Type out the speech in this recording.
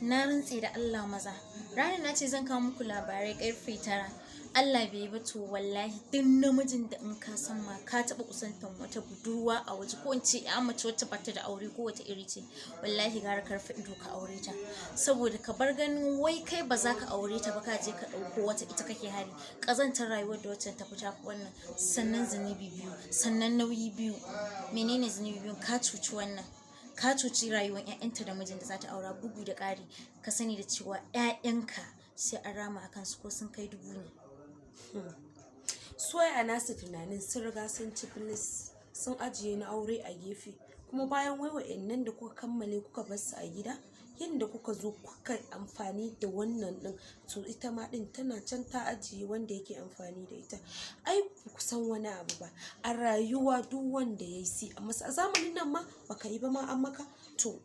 Na rantse da Allah maza. Ranar na ce zan kawo muku labarai karfe 9. Allah bai yi ba to wallahi duk namijin da in ka san ma ka taɓa kusantar wata budurwa a waje ko in ce ya mace wacce bata da aure ko wata iri ce wallahi gara karfe ido ka aure ta saboda ka bar ganin wai kai ba za ka aure ta ba ka je ka ɗauko wata ita kake hari ƙazantar rayuwar da wacce ta fita wannan sannan zunubi biyu sannan nauyi biyu menene zunubi biyu ka cuci wannan ka cuci rayuwar 'ya'yanta da mijin da za ta aura bugu da ƙari ka sani da cewa 'ya'yanka sai an rama akan su ko sun kai 1000 ne. Soya a nasu tunanin sun riga sun ci bilis sun ajiye na aure a gefe kuma bayan wa'annan da kuka kammale kuka bar su a gida yadda kuka zo kuka amfani da wannan din to ita ma din tana can ta ajiye wanda yake amfani da ita ai ku san wani abu ba a rayuwa duk wanda ya yi si a zamanin nan ma baka yi ba ma an maka to